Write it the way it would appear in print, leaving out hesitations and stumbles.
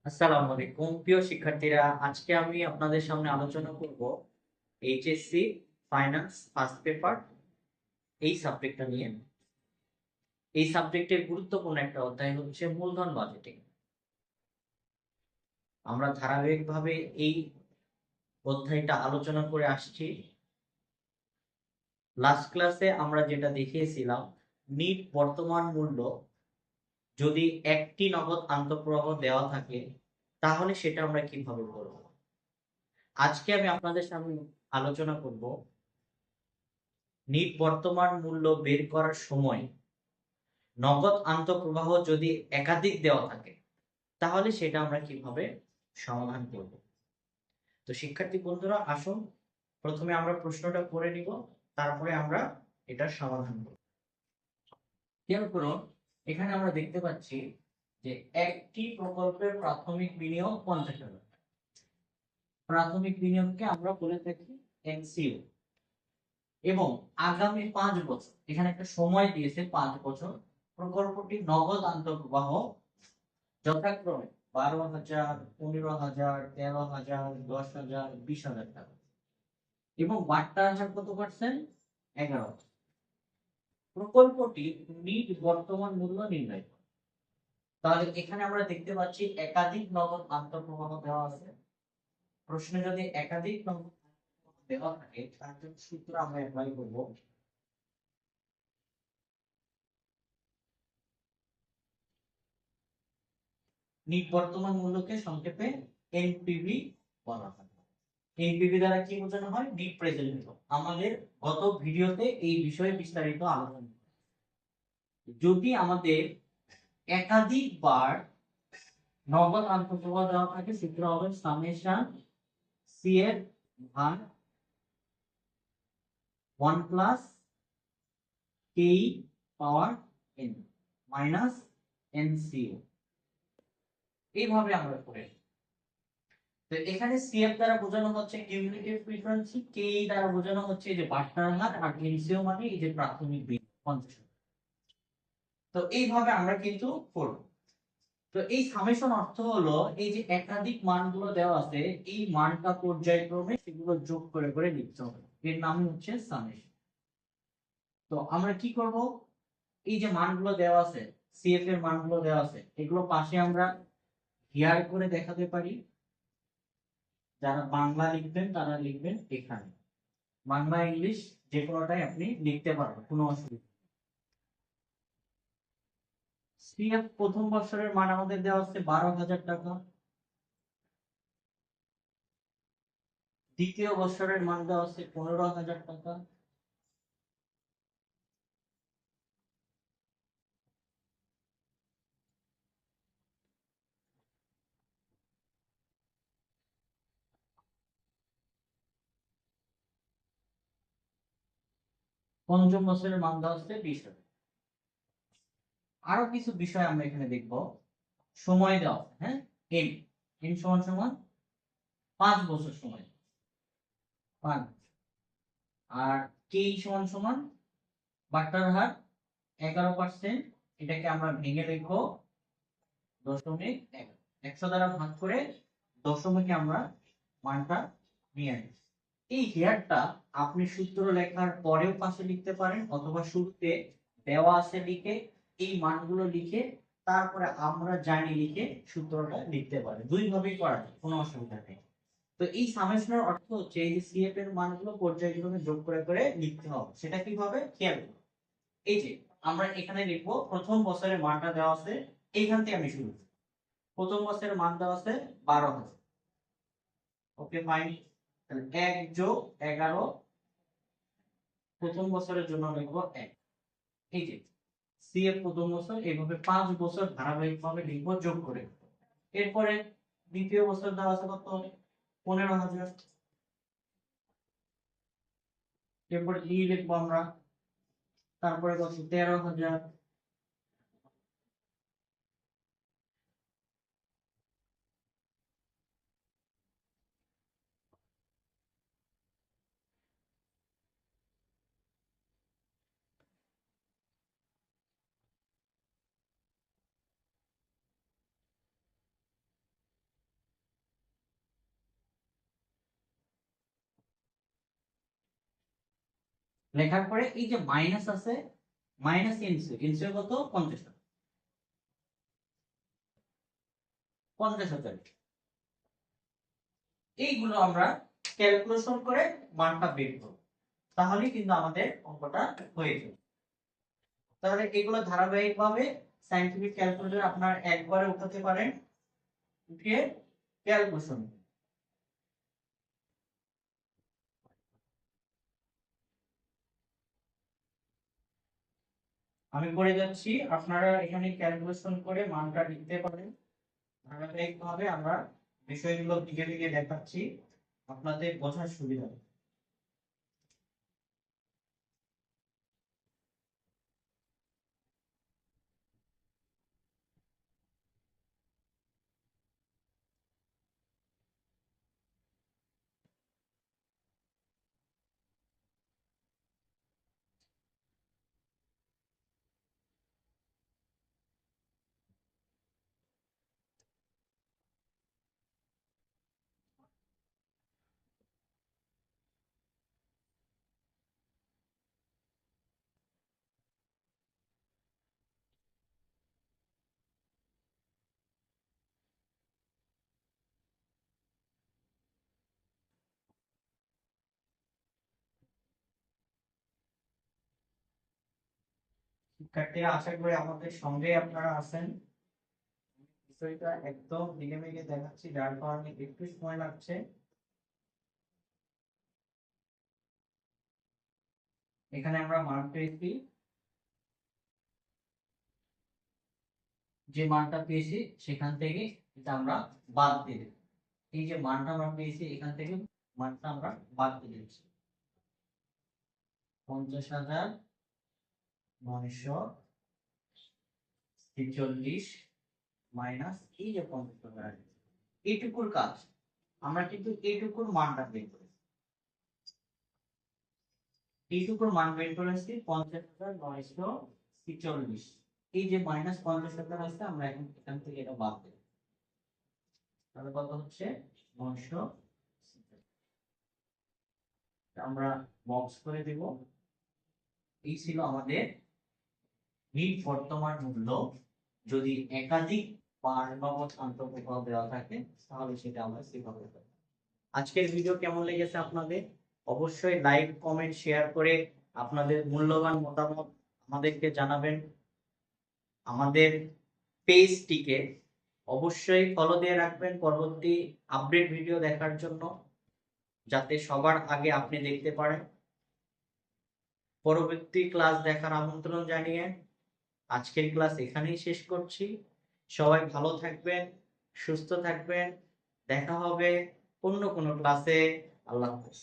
আসসালামু আলাইকুম প্রিয় শিক্ষার্থীরা, আজকে আমি আপনাদের সামনে আলোচনা করব এইচএসসি ফাইন্যান্স ফার্স্ট পেপার এই সাবজেক্টটা নিয়ে। এই সাবজেক্টের গুরুত্বপূর্ণ একটা অধ্যায় হচ্ছে মূলধন বাজেটিং। আমরা ধারাবাহিকভাবে এই অধ্যায়টা আলোচনা করে আসছি। লাস্ট ক্লাসে আমরা যেটা দেখিয়েছিলাম, নিট বর্তমান মূল্য যদি একটি নগদ আন্তঃপ্রবাহ দেওয়া থাকে তাহলে সেটা আমরা কিভাবে করব। আজকে আমি আপনাদের সামনে আলোচনা করব নিট বর্তমান মূল্য বের করার সময় নগদ আন্তঃপ্রবাহ যদি একাধিক দেওয়া থাকে তাহলে সেটা আমরা কিভাবে সমাধান করব। তো শিক্ষার্থী বন্ধুরা, আসুন প্রথমে আমরা প্রশ্নটা করে নিব, তারপরে আমরা এটার সমাধান করব। খেয়াল করুন, এখানে আমরা দেখতে পাচ্ছি যে একটি প্রকল্পের প্রাথমিক বিনিয়োগ 50,000। প্রাথমিক বিনিয়োগকে আমরা বলে থাকি এনসিও, এবং আগামী 5 বছর, এখানে একটা সময় দিয়েছে 5 বছর, প্রকল্পটি নগদ আন্তঃপ্রবাহ যথাক্রমে 12,000, 15,000, 13,000, 10,000, 20,000 টাকা, এবং বাট্টার হার কত পার্সেন্ট? 11। প্রকল্পটি নিট বর্তমান মূল্য নির্ণয় করে। তাহলে এখানে আমরা দেখতে পাচ্ছি একাধিক নগদ আন্তঃপ্রবাহ দেওয়া আছে। প্রশ্নে যদি একাধিক নগদ আন্তঃপ্রবাহ দেওয়া থাকে তার জন্য সূত্র আমরা অ্যাপ্লাই করব। নিট বর্তমান মূল্যকে সংক্ষেপে এনপিভি বলা হয়। এনপিভি দ্বারা কি বোঝানো হয়? Net present value. আমাদের গত ভিডিওতে এই বিষয়ে বিস্তারিত আলোচনা। যদি আমাদের একাধিকবার নগদ আন্তঃপ্রবাহ দেওয়া থাকে, সূত্র হবে সামেশন সি এর ভাগ 1 প্লাস কে পাওয়ার এন মাইনাস এনসিও। এইভাবে আমরা করে। তো এখানে সিএফ দ্বারা বোঝানো হচ্ছে কিউমুলেটিভ ফ্রিকোয়েন্সি, কে দ্বারা বোঝানো হচ্ছে এই যে বাট্টার হার, আর এনসিও মানে এই যে প্রাথমিক বিনিয়োগ 50। তো এইভাবে আমরা কিন্তু করব। তো এই সামেশন অর্থ হলো এই যে একাধিক মানগুলো দেওয়া আছে, এই মানটা পর্যায়ক্রমে সেগুলো যোগ করে করে লিখতে হবে, এর নাম হচ্ছে সামেশন। তো আমরা কি করব, এই যে মানগুলো দেওয়া আছে, সিএফ এর মানগুলো দেওয়া আছে, এগুলো পাশে আমরা হিয়ার করে দেখাতে পারি। যারা বাংলা লিখবেন তারা লিখবেন এখানে, বাংলা ইংলিশ যে কোনোটাই আপনি লিখতে পারবেন, কোনো অসুবিধা। সিএফ প্রথম বছরের মান আমাদের দেওয়া আছে 12,000 টাকা, দ্বিতীয় বছরের মান দেওয়া আছে 15,000 টাকা, পঞ্চম বছরের মান দেওয়া আছে 20,000। আরো কিছু বিষয় আমরা এখানে দেখব। সময় দেওয়া আছে, হ্যাঁ, এন এন সমান সমান 5 বছর সময়, 5। আর কে সমান সমান বাট্টার হার 11%, এটাকে আমরা ভেঙে লিখবো 0.11। 100 দ্বারা ভাগ করে দশমিকে আমরা মানটা নিয়ে আসি। এই হেয়ারটা আপনি সূত্র লেখার পরেও পাশে লিখতে পারেন, অথবা শুরুতে দেওয়া আছে লিখে এই মানগুলো লিখে তারপরে আমরা জানি লিখে সূত্রটা লিখতে পারেন। দুই ভাবেই করা যায়, কোনো অসুবিধা নেই। তো এই সামেশনের অর্থ হচ্ছে এই যে সিএফ এর মানগুলো পর্যায়ক্রমে যোগ করে করে লিখতে হবে। সেটা কিভাবে? খেয়াল করুন, এই যে আমরা এখানে লিখবো প্রথম বছরের মানটা দেওয়া আছে, এইখান থেকে আমি শুরু করব। প্রথম বছরের মান দেওয়া আছে 12,000। Okay fine. তাহলে 1 যোগ 11, প্রথম বছরের জন্য লিখবো 1। এই যে সিএফ প্রথম বছর, এইভাবে 5 বছর ধারাবাহিকভাবে লিখবো যোগ করে। এরপরে দ্বিতীয় বছর দেওয়া আছে কত? 15,000। এরপরে ই লিখবো আমরা, তারপরে কত? 13,000। লেখার পরে এই যে মাইনাস আছে, মাইনাস ইনসু, ইনসু কত 50,000, 50,000। এইগুলো আমরা ক্যালকুলেশন করে মানটা বের করব, তাহলে কিন্তু আমাদের অঙ্কটা হয়ে যাবে। তাহলে এগুলো ধারাবাহিকভাবে সায়েন্টিফিক ক্যালকুলেটর আপনার একবারে উঠাতে পারেন, উঠিয়ে ক্যালকুলেশন। আমি করে যাচ্ছি, আপনারা এখানে ক্যালকুলেশন করে মানটা লিখতে পারেন। ধারাবাহিকভাবে আমরা বিষয়গুলো দিকে দিকে দেখাচ্ছি, আপনাদের বোঝার সুবিধা হবে। শিক্ষার্থীরা, আশা করি আমাদের সঙ্গে আপনারা আছেন। বিষয়টা একদম দিকে দিকে দেখাচ্ছি, যার কারণে একটু সময় লাগছে। এখানে আমরা মান পেয়েছি, যে মানটা পেয়েছি সেখান থেকে এটা আমরা বাদ দিয়ে দেব। এই যে মানটা আমরা পেয়েছি এখান থেকে মানটা আমরা বাদ দিয়ে দিচ্ছি। 50,946 মাইনাস এই যে 50,000, এইটুকুর কাজ আমরা কিন্তু এইটুকুর মানটা বের করেছি। এইটুকুর মান বের করেছি 50,946। এই যে মাইনাস 50,000 আছে, আমরা এখন এখান থেকে এটা বাদ দেব, তাহলে কত হচ্ছে 900। আমরা বক্স করে দেব। এই ছিল আমাদের নিট বর্তমান মূল্য যদি একাধিক বার বাবদ আন্তঃপ্রবাহ দেওয়া থাকে, তাহলে সেটা আমরা সেভাবে করব। আজকের ভিডিও কেমন লেগেছে আপনাদের? অবশ্যই লাইক, কমেন্ট, শেয়ার করে আপনাদের মূল্যবান মতামত আমাদেরকে জানাবেন। আমাদের পেজটিকে অবশ্যই ফলো দিয়ে রাখবেন পরবর্তী আপডেট ভিডিও দেখার জন্য, যাতে সবার আগে আপনি দেখতে পারেন। পরবর্তী ক্লাস দেখার আমন্ত্রণ জানিয়ে আজকের ক্লাস এখানেই শেষ করছি। সবাই ভালো থাকবেন, সুস্থ থাকবেন। দেখা হবে অন্য কোনো ক্লাসে। আল্লাহ হাফেজ।